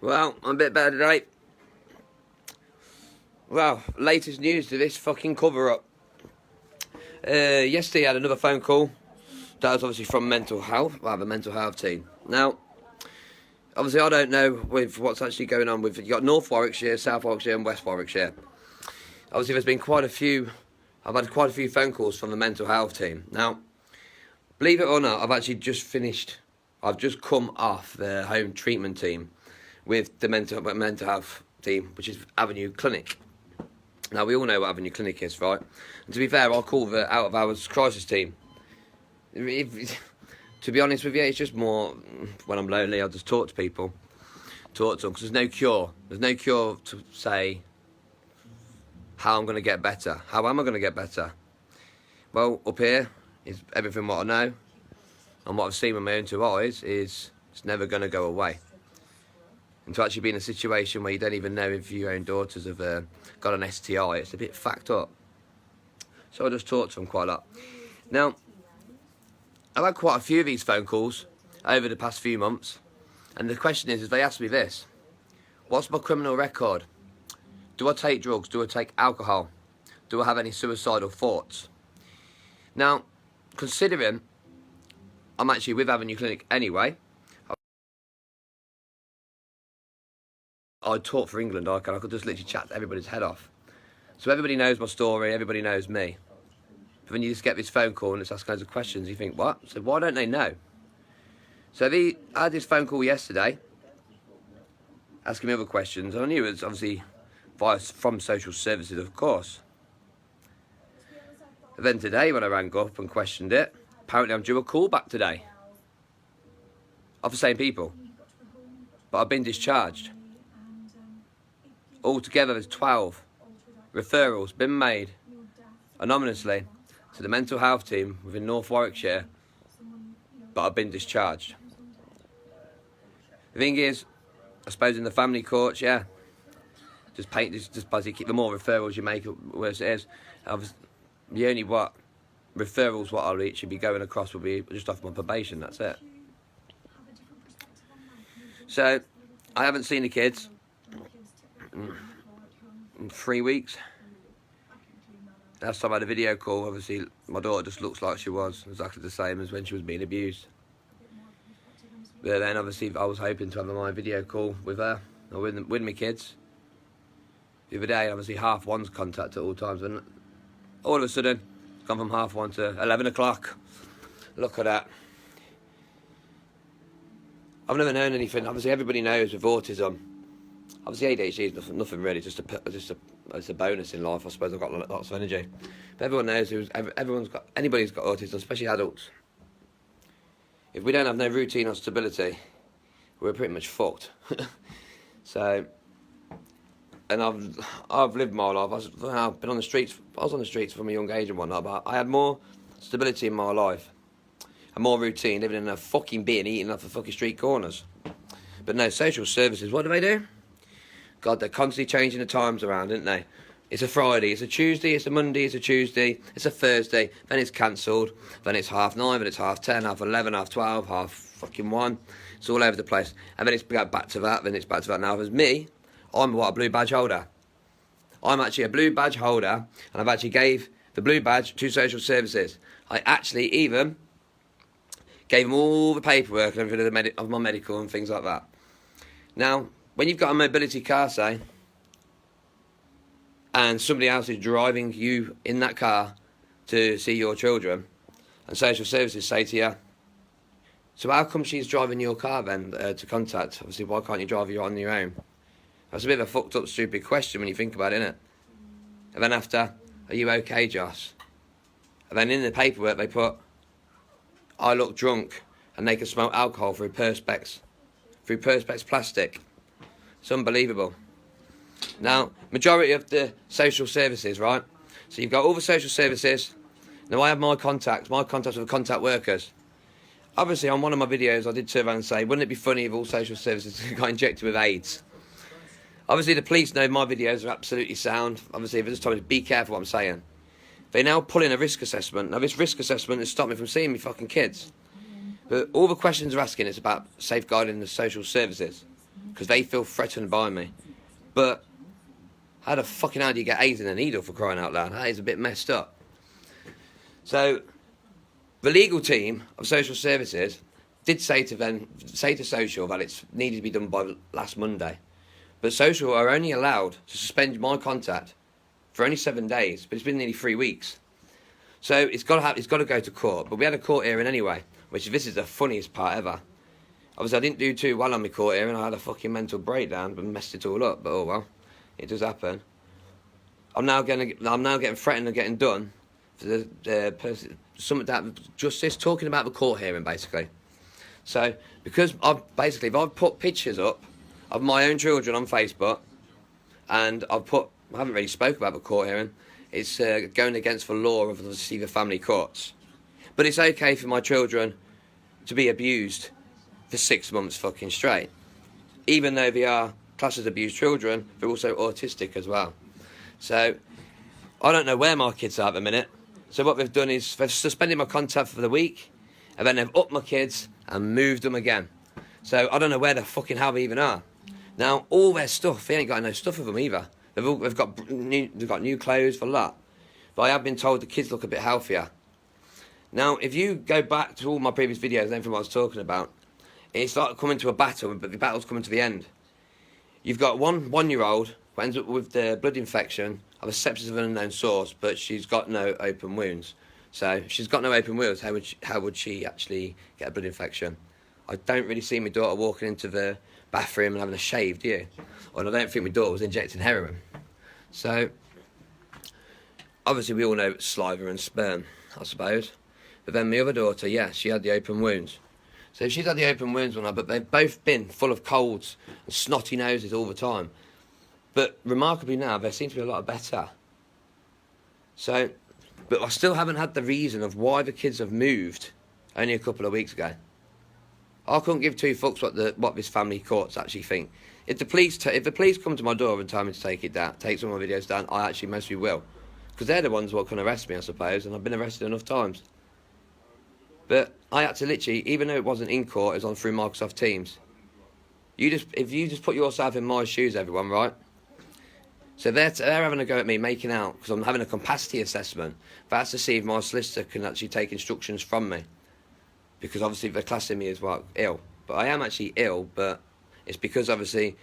Well, I'm a bit better today. Well, latest news to this fucking cover-up. Yesterday I had another phone call. That was obviously from mental health. I have a mental health team. Now, obviously I don't know with what's actually going on with... You've got North Warwickshire, South Warwickshire and West Warwickshire. Obviously there's been quite a few... I've had quite a few phone calls from the mental health team. Now, believe it or not, I've actually just finished... I've just come off the home treatment team with the mental health team, which is Avenue Clinic. Now, we all know what Avenue Clinic is, right? And to be fair, I'll call the out-of-hours crisis team. To be honest with you, it's just more, when I'm lonely, I'll just talk to people. Talk to them, because there's no cure. There's no cure to say how I'm going to get better. How am I going to get better? Well, up here is everything what I know. And what I've seen with my own two eyes is it's never going to go away. And to actually be in a situation where you don't even know if your own daughters have got an STI, it's a bit fucked up. So I just talked to them quite a lot. Now, I've had quite a few of these phone calls over the past few months. And the question is they ask me this: what's my criminal record? Do I take drugs? Do I take alcohol? Do I have any suicidal thoughts? Now, considering I'm actually with Avenue Clinic anyway, I talk for England, I could just literally chat everybody's head off. So everybody knows my story, everybody knows me. But when you just get this phone call and it's asking kinds of questions, you think, what? So why don't they know? So I had this phone call yesterday, asking me other questions, and I knew it was obviously from social services, of course. And then today, when I rang up and questioned it, apparently I'm due a call back today. Of the same people. But I've been discharged. Altogether, there's 12 referrals been made anonymously to the mental health team within North Warwickshire, but I've been discharged. The thing is, I suppose in the family courts, yeah, just basically keep the more referrals you make, worse it is. The only referrals what I'll each be going across will be just off my probation. That's it. So I haven't seen the kids in 3 weeks. Last time I had a video call, obviously my daughter just looks like she was exactly the same as when she was being abused. But then obviously I was hoping to have my video call with her, or with my kids. The other day, obviously 1:30's contact at all times, and all of a sudden it's gone from 1:30 to 11 o'clock. Look at that. I've never known anything. Obviously everybody knows with autism, obviously ADHD is nothing really, just a bonus in life. I suppose I've got lots of energy. But everyone knows, anybody's got autism, especially adults. If we don't have no routine or stability, we're pretty much fucked. So, and I've lived my life. I've been on the streets. I was on the streets from a young age and whatnot, but I had more stability in my life and more routine, living in a fucking bin, eating off the fucking street corners. But no, social services, what do? God, they're constantly changing the times around, aren't they? It's a Friday, it's a Tuesday, it's a Monday, it's a Tuesday, it's a Thursday, then it's cancelled, then it's 9:30, then it's 10:30, 11:30, 12:30, 1:30. It's all over the place. And then it's back to that, then it's back to that. Now, as me, I'm a blue badge holder. I'm actually a blue badge holder, and I've actually gave the blue badge to social services. I actually even gave them all the paperwork and everything of my medical and things like that. Now, when you've got a mobility car, say, and somebody else is driving you in that car to see your children, and social services say to you, so how come she's driving your car then to contact? Obviously, why can't you drive her on your own? That's a bit of a fucked up, stupid question when you think about it, innit? And then after, are you okay, Joss? And then in the paperwork they put, I look drunk, and they can smell alcohol through Perspex plastic. It's unbelievable. Now, majority of the social services, right? So you've got all the social services. Now I have my contacts with the contact workers. Obviously, on one of my videos, I did turn around and say, wouldn't it be funny if all social services got injected with AIDS? Obviously, the police know my videos are absolutely sound. Obviously, they're just telling me to be careful what I'm saying. They now pull in a risk assessment. Now, this risk assessment has stopped me from seeing my fucking kids. But all the questions they're asking is about safeguarding the social services. because they feel threatened by me. But how the fucking hell do you get AIDS in a needle, for crying out loud? That is a bit messed up. So the legal team of social services did say to social that it's needed to be done by last Monday. But social are only allowed to suspend my contact for only 7 days, but it's been nearly 3 weeks. So it's got to go to court. But we had a court hearing anyway, this is the funniest part ever. Obviously, I didn't do too well on my court hearing. I had a fucking mental breakdown and messed it all up. But oh well, it does happen. I'm now getting threatened of getting done for the person, something that justice talking about the court hearing basically. So because if I've put pictures up of my own children on Facebook, and I haven't really spoke about the court hearing. It's going against the law of the family courts. But it's okay for my children to be abused for 6 months fucking straight. Even though they are classed as abused children, they're also autistic as well. So I don't know where my kids are at the minute. So what they've done is they've suspended my contact for the week, and then they've upped my kids and moved them again. So I don't know where the fucking hell they even are. Now all their stuff, they ain't got no stuff of them either. They've got new clothes for a lot. But I have been told the kids look a bit healthier. Now, if you go back to all my previous videos and everything I was talking about, it's like coming to a battle, but the battle's coming to the end. You've got one-year-old who ends up with the blood infection of a sepsis of an unknown source, but she's got no open wounds. So if she's got no open wounds, how would she actually get a blood infection? I don't really see my daughter walking into the bathroom and having a shave, do you? And I don't think my daughter was injecting heroin. So obviously we all know saliva and sperm, I suppose. But then my other daughter, yes, she had the open wounds. So she's had the open wounds on her, but they've both been full of colds and snotty noses all the time. But remarkably now, they seem to be a lot better. So, but I still haven't had the reason of why the kids have moved only a couple of weeks ago. I couldn't give two fucks what this family courts actually think. If the police come to my door and tell me to take some of my videos down, I actually mostly will. Because they're the ones what can arrest me, I suppose, and I've been arrested enough times. But I had to literally, even though it wasn't in court, it was on through Microsoft Teams. If you just put yourself in my shoes, everyone, right? So they're having a go at me, making out, because I'm having a capacity assessment. That's to see if my solicitor can actually take instructions from me. Because obviously they're classing me as ill. But I am actually ill, but it's because obviously,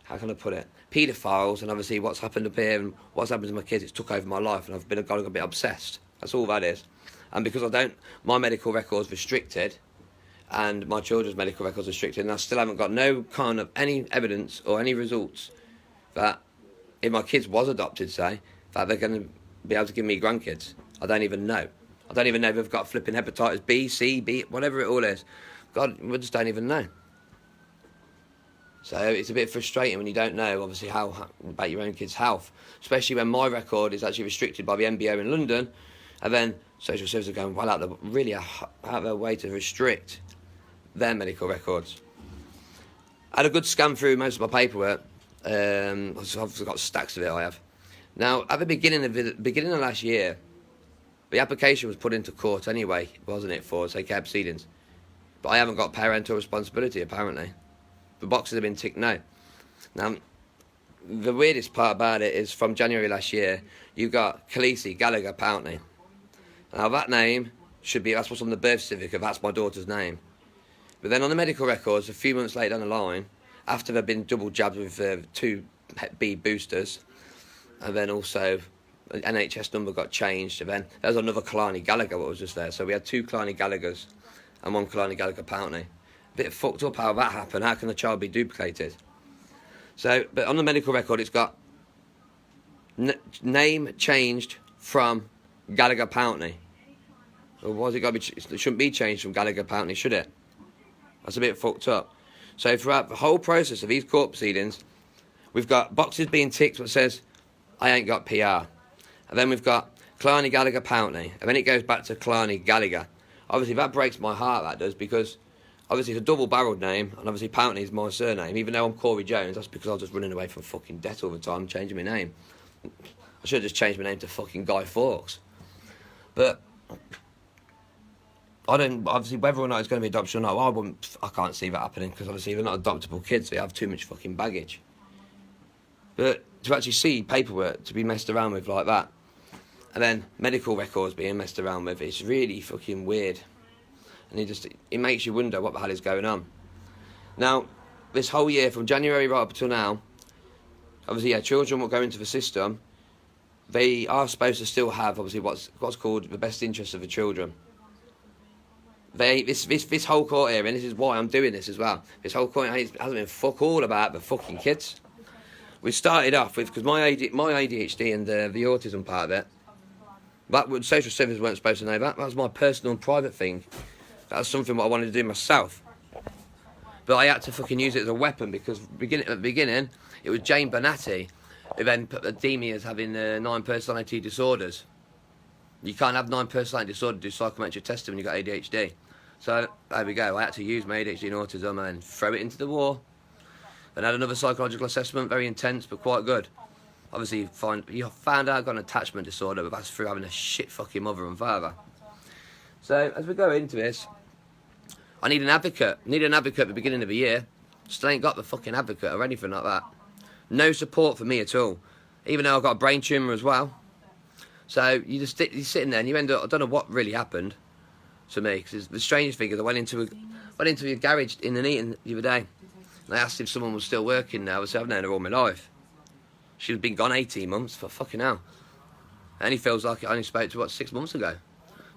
how can I put it? Paedophiles and obviously what's happened up here and what's happened to my kids, it's took over my life and I've got a bit obsessed. That's all that is. And because my medical record's restricted and my children's medical record's restricted, and I still haven't got no kind of any evidence or any results that if my kids was adopted, say, that they're going to be able to give me grandkids. I don't even know. I don't even know if they've got flipping hepatitis B, C, B, whatever it all is. God, we just don't even know. So it's a bit frustrating when you don't know, obviously, how about your own kid's health, especially when my record is actually restricted by the MBO in London, and then social services are going out of their way to restrict their medical records. I had a good scan through most of my paperwork. I've got stacks of it. I have. Now, at the beginning of last year, the application was put into court anyway, wasn't it, for say care proceedings? But I haven't got parental responsibility apparently. The boxes have been ticked no. Now, the weirdest part about it is from January last year, you got Khaleesi Gallagher Pountney. Now that name that's what's on the birth certificate, that's my daughter's name. But then on the medical records, a few months later down the line, after they've been double jabbed with 2 Hep B boosters, and then also the NHS number got changed, and then there was another Kalani Gallagher what was just there. So we had 2 Kalani Gallaghers and 1 Kalani Gallagher Pountney. A bit fucked up how that happened. How can the child be duplicated? So, but on the medical record, it's got name changed from Gallagher Pountney. Or was it got to be? It shouldn't be changed from Gallagher Pountney, should it? That's a bit fucked up. So throughout the whole process of these court proceedings, we've got boxes being ticked that says, I ain't got PR. And then we've got Kalani Gallagher Pountney. And then it goes back to Kalani Gallagher. Obviously, that breaks my heart, that does, because obviously it's a double-barrelled name, and obviously Pountney is my surname. Even though I'm Corey Jones, that's because I was just running away from fucking debt all the time, changing my name. I should have just changed my name to fucking Guy Fawkes. But I don't, obviously, whether or not it's going to be adoption or not, I can't see that happening, because obviously they're not adoptable kids, they have too much fucking baggage. But to actually see paperwork to be messed around with like that, and then medical records being messed around with, it's really fucking weird. And it makes you wonder what the hell is going on. Now, this whole year, from January right up until now, obviously, yeah, children will go into the system. They are supposed to still have, obviously, what's called the best interest of the children. This whole court area, and this is why I'm doing this as well, this whole court area hasn't been fuck all about the fucking kids. We started off with, because my ADHD and the autism part of it, social services weren't supposed to know that. That was my personal and private thing. That was something what I wanted to do myself. But I had to fucking use it as a weapon, because at the beginning, it was Jane Bonatti who then deemed me as having 9 personality disorders. You can't have 9 personality disorders, do psychometric testing when you've got ADHD. So, there we go. I had to use my ADHD and autism and throw it into the wall. Then had another psychological assessment, very intense, but quite good. Obviously, you found out I've got an attachment disorder, but that's through having a shit fucking mother and father. So, as we go into this, I need an advocate. I needed an advocate at the beginning of the year. Still ain't got the fucking advocate or anything like that. No support for me at all. Even though I've got a brain tumour as well. So, you're sitting there and you end up, I don't know what really happened to me. Because the strangest thing is I went into a garage in an Eton the other day. And I asked if someone was still working now. I said, I've known her all my life. She's been gone 18 months, for fucking hell. And he feels like I only spoke to, 6 months ago.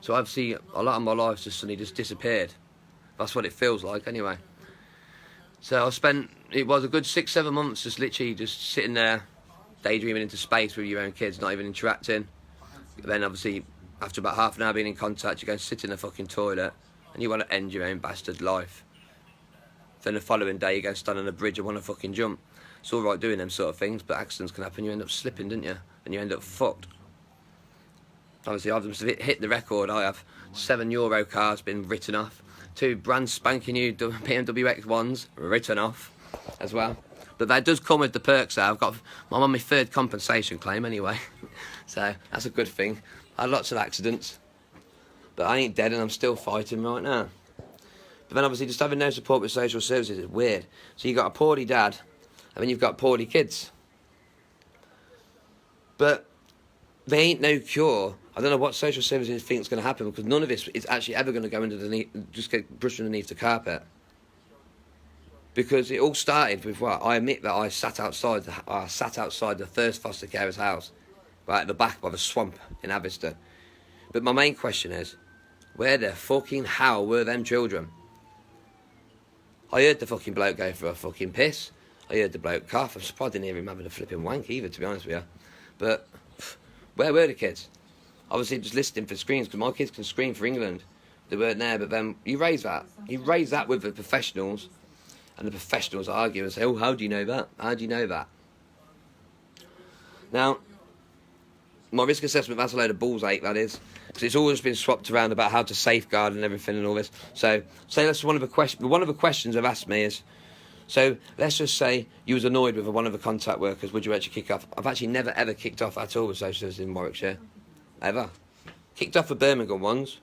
So obviously, a lot of my life's just suddenly just disappeared. That's what it feels like, anyway. So it was a good 6-7 months just literally just sitting there, daydreaming into space with your own kids, not even interacting. Then obviously, after about half an hour being in contact, you go and sit in the fucking toilet, and you want to end your own bastard life. Then the following day, you go and stand on a bridge and want to fucking jump. It's all right doing them sort of things, but accidents can happen. You end up slipping, don't you? And you end up fucked. Obviously, I've hit the record. I have 7 Euro cars been written off. 2 brand spanking new BMW X1s written off as well. But that does come with the perks there. I'm on my 3rd compensation claim anyway. So that's a good thing. I had lots of accidents. But I ain't dead and I'm still fighting right now. But then obviously just having no support with social services is weird. So you've got a poorly dad, and then you've got poorly kids. But there ain't no cure. I don't know what social services think is going to happen, because none of this is actually ever going to go just get brushed underneath the carpet. Because it all started with what? I admit that I sat outside the first foster carer's house, right at the back by the swamp in Aviston. But my main question is, where the fucking hell were them children? I heard the fucking bloke go for a fucking piss. I heard the bloke cough. I'm surprised I didn't hear him having a flipping wank either, to be honest with you. But where were the kids? Obviously just listening for screams, because my kids can scream for England. They weren't there, but then you raise that with the professionals, and the professionals argue and say, oh, how do you know that? How do you know that? Now, my risk assessment, that's a load of balls ache, that is. Because it's always been swapped around about how to safeguard and everything and all this. So, say that's one of the questions they've asked me is, so let's just say you was annoyed with one of the contact workers, would you actually kick off? I've actually never ever kicked off at all with social services in Warwickshire. Ever. Kicked off for Birmingham ones.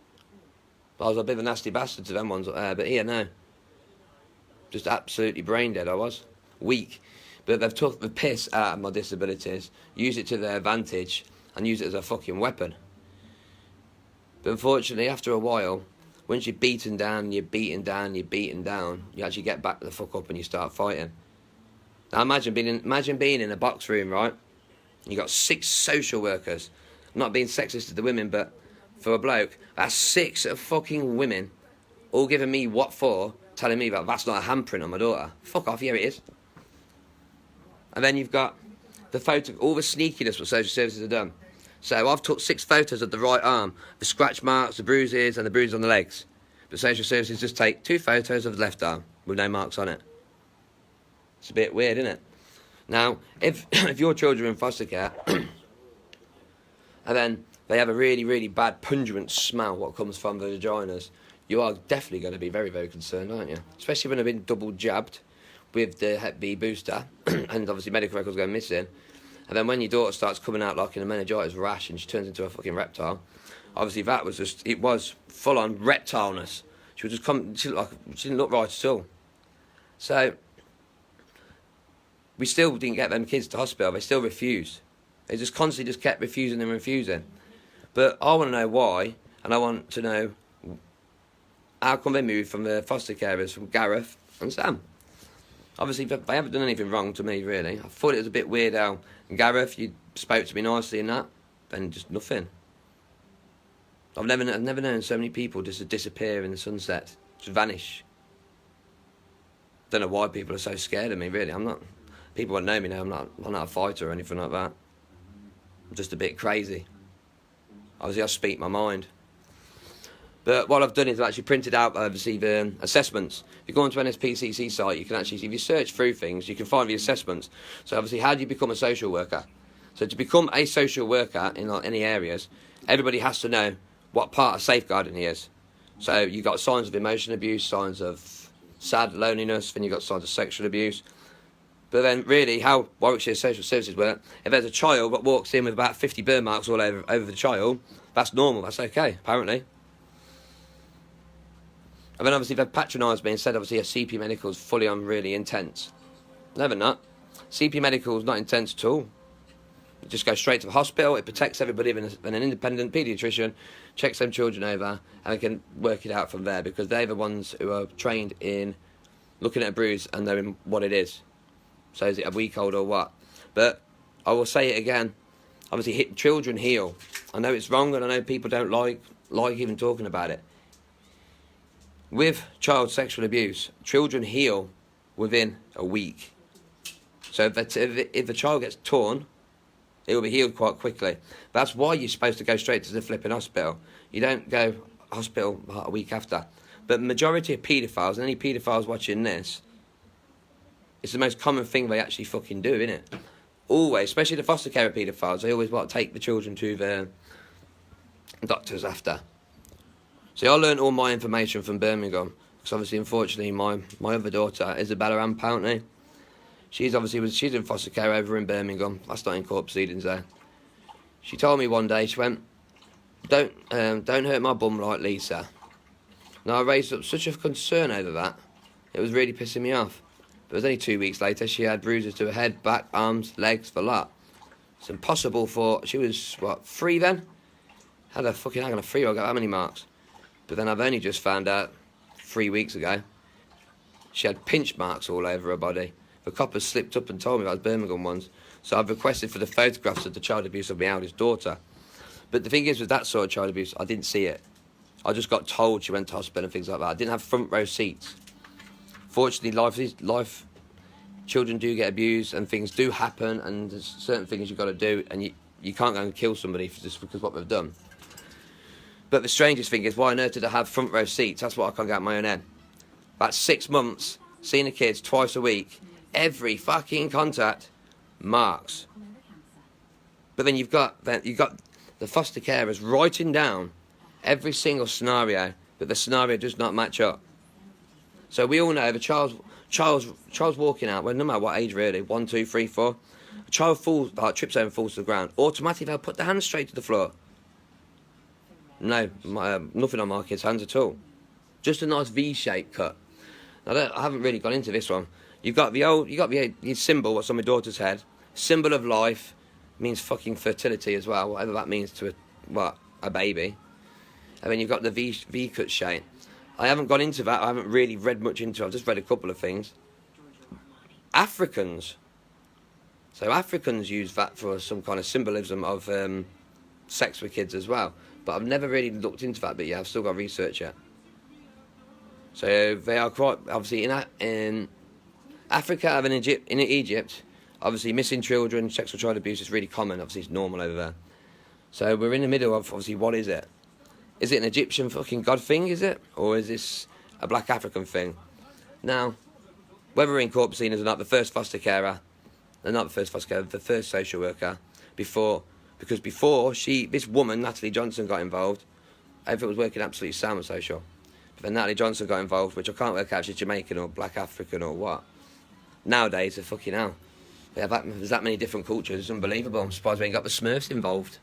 I was a bit of a nasty bastard to them ones up there, but here, no. Just absolutely brain dead I was. Weak. But they've took the piss out of my disabilities, used it to their advantage, and used it as a fucking weapon. But unfortunately, after a while, once you're beaten down, you actually get back the fuck up and you start fighting. Now imagine being in a box room, right? You got 6 social workers. I'm not being sexist to the women, but for a bloke, that's 6 fucking women, all giving me what for, telling me that that's not a handprint on my daughter. Fuck off, here it is. And then you've got the photo, all the sneakiness what social services have done. So I've took 6 photos of the right arm, the scratch marks, the bruises, and the bruises on the legs. But social services just take 2 photos of the left arm with no marks on it. It's a bit weird, isn't it? Now, if your children are in foster care, and then they have a really, really bad pungent smell what comes from the vaginas, you are definitely going to be very, very concerned, aren't you? Especially when they've been double jabbed with the Hep B booster, and obviously medical records go missing. And then when your daughter starts coming out like in a meningitis rash and she turns into a fucking reptile, Obviously, that was just, it was full-on reptileness. She would just come, she didn't look right at all. So, we still didn't get them kids to hospital. They still refused. They just constantly just kept refusing and refusing. But I want to know why, and I want to know how come they moved from the foster carers, from Gareth and Sam. Obviously, they haven't done anything wrong to me, really. I thought it was a bit weird how, Gareth, you spoke to me nicely and that, then just nothing. I've never known so many people just disappear in the sunset, just vanish. Don't know why people are so scared of me, really. I'm not. People won't know me now. I'm not a fighter or anything like that. I'm just a bit crazy. Obviously, I speak my mind. But what I've done is I've actually printed out, obviously, the assessments. If you go onto NSPCC site, you can actually, if you search through things, you can find the assessments. So obviously, how do you become a social worker? So to become a social worker in any areas, everybody has to know what part of safeguarding he is. So you've got signs of emotional abuse, signs of sad loneliness, then you've got signs of sexual abuse. But then really how Warwickshire Social Services work, if there's a child that walks in with about 50 burn marks all over the child, that's normal, that's okay, apparently. And then obviously they've patronised me and said obviously a CP medical is fully on really intense. Never not. CP medical is not intense at all. It just goes straight to the hospital, it protects everybody, and an independent paediatrician checks them children over and can work it out from there, because they're the ones who are trained in looking at a bruise and knowing what it is. So is it a week old or what? But I will say it again, obviously children heal. I know it's wrong and I know people don't like even talking about it. With child sexual abuse, children heal within a week. So if the child gets torn, it will be healed quite quickly. That's why you're supposed to go straight to the flipping hospital. You don't go hospital a week after. But the majority of paedophiles, and any paedophiles watching this, it's the most common thing they actually fucking do, isn't it? Always, especially the foster care paedophiles, they always want to take the children to the doctors after. See, I learned all my information from Birmingham, because obviously, unfortunately, my other daughter, Isabella Ann Pountney, she's in foster care over in Birmingham. That's not in court proceedings there. She told me one day, she went, don't hurt my bum like Lisa. Now, I raised up such a concern over that. It was really pissing me off. But it was only 2 weeks later, she had bruises to her head, back, arms, legs, the lot. It's impossible for, she was, 3 then? How can a 3-year-old get that many marks? But then I've only just found out 3 weeks ago, she had pinch marks all over her body. The coppers slipped up and told me about the Birmingham ones. So I've requested for the photographs of the child abuse of my eldest daughter. But the thing is, with that sort of child abuse, I didn't see it. I just got told she went to hospital and things like that. I didn't have front row seats. Fortunately, life, children do get abused and things do happen, and there's certain things you've got to do, and you can't go and kill somebody just because of what they've done. But the strangest thing is, why on earth did I have front row seats? That's what I can't get out my own head. About 6 months, seeing the kids twice a week, every fucking contact, marks. But then you've got the foster carers writing down every single scenario, but the scenario does not match up. So we all know if a child's walking out, well, no matter what age really, 1, 2, 3, 4, a child trips over and falls to the ground, automatically they'll put their hands straight to the floor. No, nothing on my kids' hands at all. Just a nice V-shaped cut. I haven't really gone into this one. You've got the symbol, what's on my daughter's head. Symbol of life, means fucking fertility as well, whatever that means to a baby. And then you've got the V-cut shape. I haven't gone into that. I haven't really read much into it. I've just read a couple of things. Africans. So Africans use that for some kind of symbolism of sex with kids as well. But I've never really looked into that, but yeah, I've still got to research it. So they are quite, obviously, in Africa and in Egypt, obviously missing children, sexual child abuse is really common. Obviously, it's normal over there. So we're in the middle of, obviously, what is it? Is it an Egyptian fucking god thing, is it? Or is this a black African thing? Now, whether we're in court proceedings or not, the first social worker, because before this woman, Natalie Johnson, got involved, everything was working absolutely sound with social. But then Natalie Johnson got involved, which I can't work out if she's Jamaican or black African or what. Nowadays, they're fucking hell. There's that many different cultures, it's unbelievable. I'm surprised we ain't got the Smurfs involved.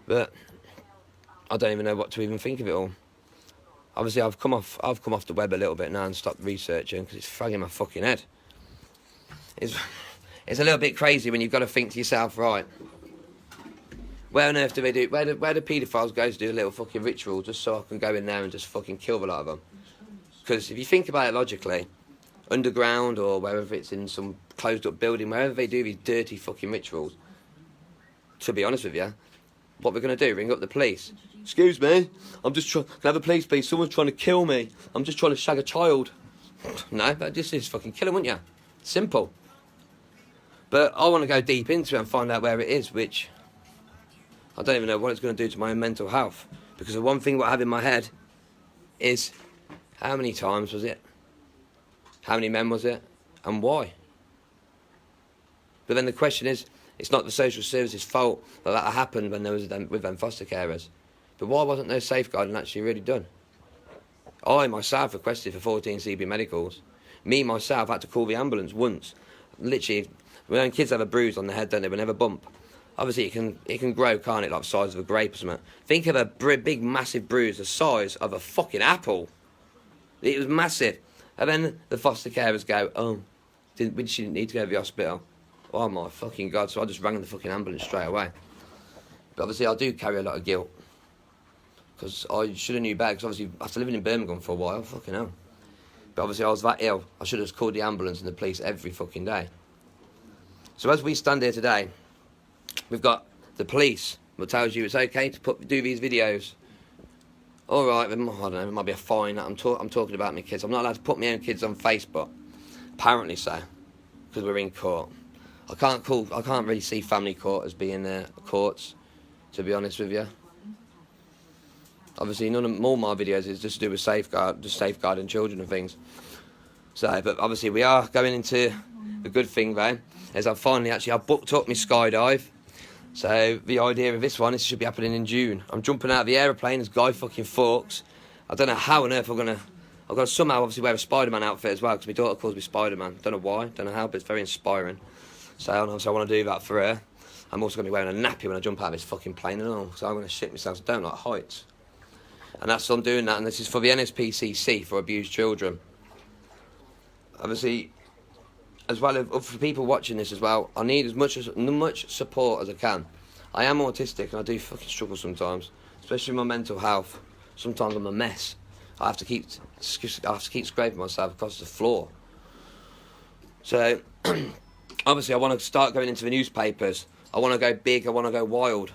But I don't even know what to even think of it all. Obviously, I've come off the web a little bit now and stopped researching because it's fragging my fucking head. It's a little bit crazy when you've got to think to yourself, right, where on earth do they do, where do paedophiles go to do a little fucking ritual just so I can go in there and just fucking kill a lot of them? Because if you think about it logically, underground or wherever it's in some closed up building, wherever they do these dirty fucking rituals, to be honest with you, what we're going to do, ring up the police. Excuse me, I'm just trying, can I have a police please, someone's trying to kill me, I'm just trying to shag a child. No, but just fucking kill him, wouldn't you? Simple. But I want to go deep into it and find out where it is, which I don't even know what it's going to do to my own mental health. Because the one thing what I have in my head is, how many times was it? How many men was it? And why? But then the question is, it's not the social services' fault that happened when there was with them foster carers. But why wasn't there safeguarding actually really done? I myself requested for 14 CP medicals. Me myself had to call the ambulance once. Literally, when kids have a bruise on the head, don't they? Whenever bump, obviously it can grow, can't it? Like the size of a grape or something. Think of a big, massive bruise the size of a fucking apple. It was massive. And then the foster carers go, oh, she didn't need to go to the hospital. Oh my fucking God, so I just rang the fucking ambulance straight away. But obviously I do carry a lot of guilt. Because I should have knew better, because obviously after living in Birmingham for a while, fucking hell. But obviously I was that ill, I should have called the ambulance and the police every fucking day. So as we stand here today, we've got the police that tells you it's okay to do these videos. Alright, I don't know, it might be a fine. I'm talking about my kids. I'm not allowed to put my own kids on Facebook. Apparently so, because we're in court. I can't really see family court as being courts, to be honest with you. Obviously, all my videos is just to do with safeguarding children and things. So, but obviously we are going into the good thing though, is I've booked up my skydive. So the idea of this one is it should be happening in June. I'm jumping out of the aeroplane as Guy fucking Fawkes. I don't know how on earth I've got to somehow obviously wear a Spider-Man outfit as well, because my daughter calls me Spider-Man. Don't know why, don't know how, but it's very inspiring. So obviously I want to do that for her. I'm also going to be wearing a nappy when I jump out of this fucking plane and all, so I'm going to shit myself. I don't like heights. And that's, I'm doing that, and this is for the NSPCC, for abused children. Obviously, as well, for people watching this as well, I need as much support as I can. I am autistic and I do fucking struggle sometimes, especially with my mental health. Sometimes I'm a mess. I have to keep scraping myself across the floor. So, obviously I want to start going into the newspapers. I want to go big, I want to go wild.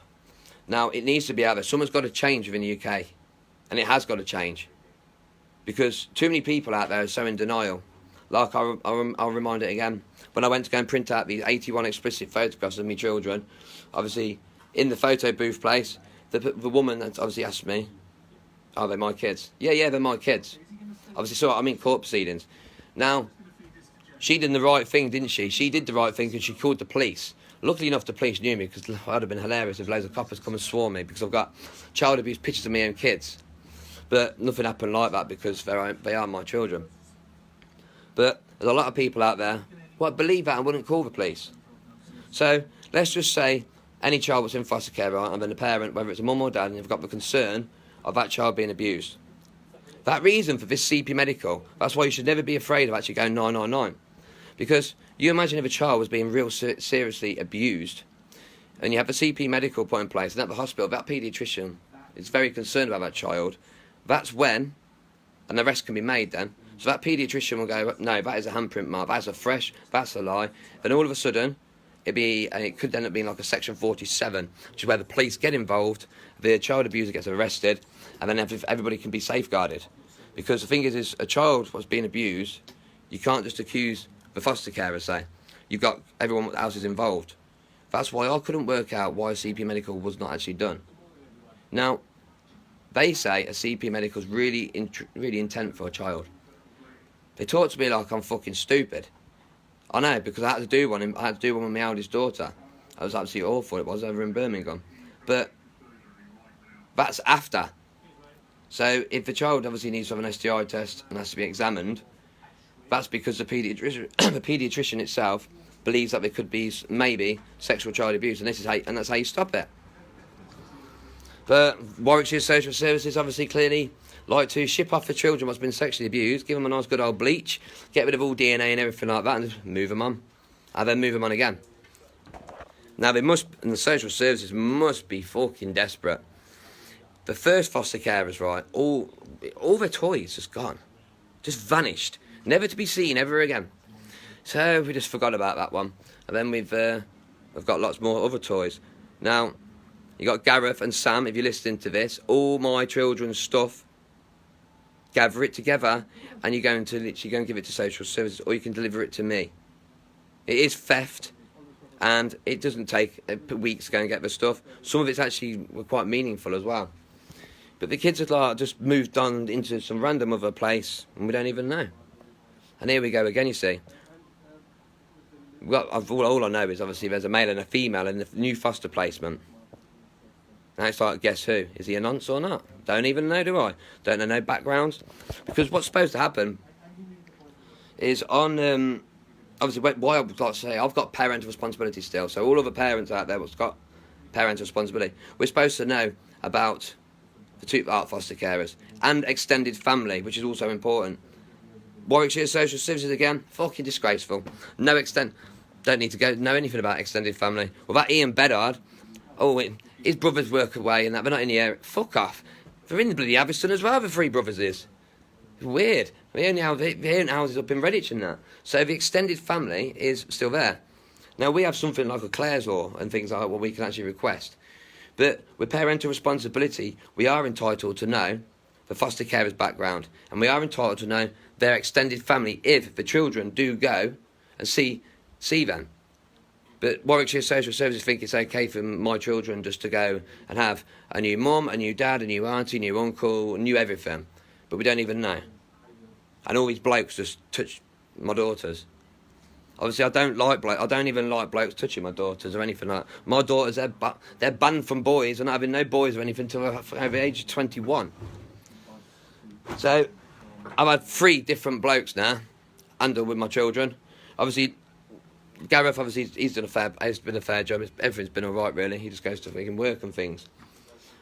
Now, it needs to be out there. Someone's got to change within the UK. And it has got to change. Because too many people out there are so in denial. Like, I'll remind it again. When I went to go and print out these 81 explicit photographs of me children, obviously, in the photo booth place, the woman that obviously asked me, are they my kids? Yeah, they're my kids. Obviously, so I'm in court proceedings. Now, she did the right thing, didn't she? She did the right thing because she called the police. Luckily enough, the police knew me, because it would have been hilarious if loads of coppers come and swore me, because I've got child abuse pictures of my own kids. But nothing happened like that, because they are my children. But there's a lot of people out there who believe that and wouldn't call the police. So let's just say any child that's in foster care, right, and then the parent, whether it's a mum or dad, and they've got the concern of that child being abused. That reason for this CP medical, that's why you should never be afraid of actually going 999. Because you imagine if a child was being real seriously abused, and you have a CP medical put in place, and at the hospital, that paediatrician is very concerned about that child, that's when, and the arrest can be made then. So that paediatrician will go, no, that is a handprint mark, that's a fresh, that's a lie. Then all of a sudden, it could end up being like a section 47, which is where the police get involved, the child abuser gets arrested, and then everybody can be safeguarded. Because the thing is a child was being abused, you can't just accuse the foster carer, say. You've got everyone else is involved. That's why I couldn't work out why a CP medical was not actually done. Now, they say a CP medical is really intent for a child. They talk to me like I'm fucking stupid. I know, because I had to do one with my eldest daughter. It was absolutely awful, it was, over in Birmingham. But that's after. So if the child obviously needs to have an STI test and has to be examined, that's because the paediatrician itself believes that there could be maybe sexual child abuse, and that's how you stop it. But Warwickshire Social Services obviously clearly like to ship off the children what's been sexually abused, give them a nice good old bleach, get rid of all DNA and everything like that, and just move them on. And then move them on again. Now and the social services must be fucking desperate. The first foster carers, right, all their toys just gone. Just vanished. Never to be seen ever again. So we just forgot about that one. And then we've got lots more other toys. Now, you got Gareth and Sam, if you're listening to this, all my children's stuff, gather it together, and you're going to literally go and give it to social services, or you can deliver it to me. It is theft, and it doesn't take weeks to go and get the stuff. Some of it's actually quite meaningful as well. But the kids have like just moved on into some random other place, and we don't even know. And here we go again, you see. All I know is obviously there's a male and a female in the new foster placement. Now it's like, guess who? Is he a nonce or not? Don't even know, do I? Don't know no backgrounds. Because what's supposed to happen is on... obviously, why I've got to say, I've got parental responsibility still. So all other parents out there what's got parental responsibility, we're supposed to know about the two foster carers and extended family, which is also important. Warwickshire Social Services again, fucking disgraceful. Don't need to know anything about extended family. Well, that Ian Bedard, his brothers work away and that, they're not in the area. Fuck off. They're in the bloody Aviston as well, the three brothers is. It's weird. They only have houses up in Redditch and that. So the extended family is still there. Now, we have something like a Clare's Law and things like that where we can actually request. But with parental responsibility, we are entitled to know the foster carer's background. And we are entitled to know their extended family if the children do go and see them. But Warwickshire Social Services think it's okay for my children just to go and have a new mum, a new dad, a new auntie, a new uncle, a new everything. But we don't even know. And all these blokes just touch my daughters. Obviously, I don't even like blokes touching my daughters or anything like that. My daughters, they're banned from boys. They're not having no boys or anything until over the age of 21. So, I've had 3 different blokes now, with my children. Obviously, Gareth, he's been a fair job. Everything's been all right, really. He just goes to freaking work and things.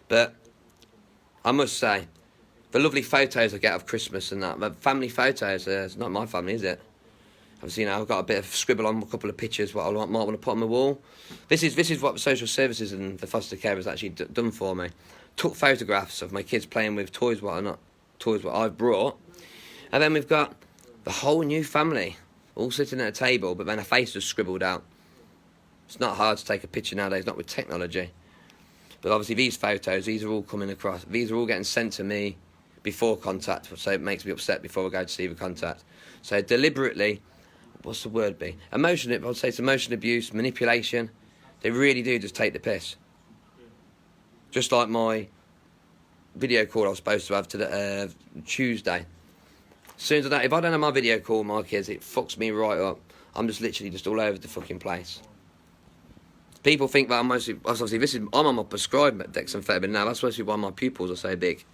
But I must say, the lovely photos I get of Christmas and that, the family photos, it's not my family, is it? Obviously, I've got a bit of scribble on a couple of pictures what I might want to put on the wall. This is what the social services and the foster care has actually done for me. Took photographs of my kids playing with toys what I've brought. And then we've got the whole new family all sitting at a table, but then a face is scribbled out. It's not hard to take a picture nowadays, not with technology. But obviously these photos, these are all coming across. These are all getting sent to me before contact, so it makes me upset before I go to see the contact. So deliberately, what's the word be? I'd say it's emotion abuse, manipulation. They really do just take the piss. Just like my video call I was supposed to have to Tuesday. As soon as if I don't have my video call with my kids, it fucks me right up. I'm just literally just all over the fucking place. People think that I'm on my prescribed dexamphetamine now. That's mostly why my pupils are so big.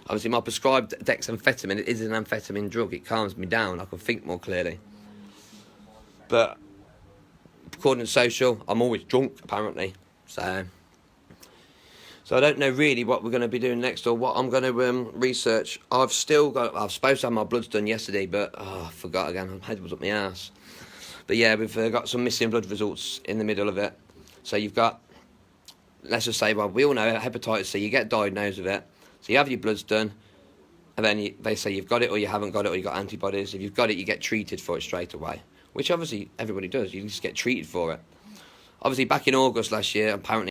Obviously, my prescribed dexamphetamine is an amphetamine drug. It calms me down. I can think more clearly. But according to social, I'm always drunk, apparently. So I don't know really what we're going to be doing next or what I'm going to research. I was supposed to have my bloods done yesterday, but I forgot again. My head was up my ass. But yeah, we've got some missing blood results in the middle of it. So you've got, let's just say, well, we all know hepatitis C. You get diagnosed with it. So you have your bloods done, and then they say you've got it or you haven't got it or you've got antibodies. If you've got it, you get treated for it straight away, which obviously everybody does. You just get treated for it. Obviously, back in August last year, apparently,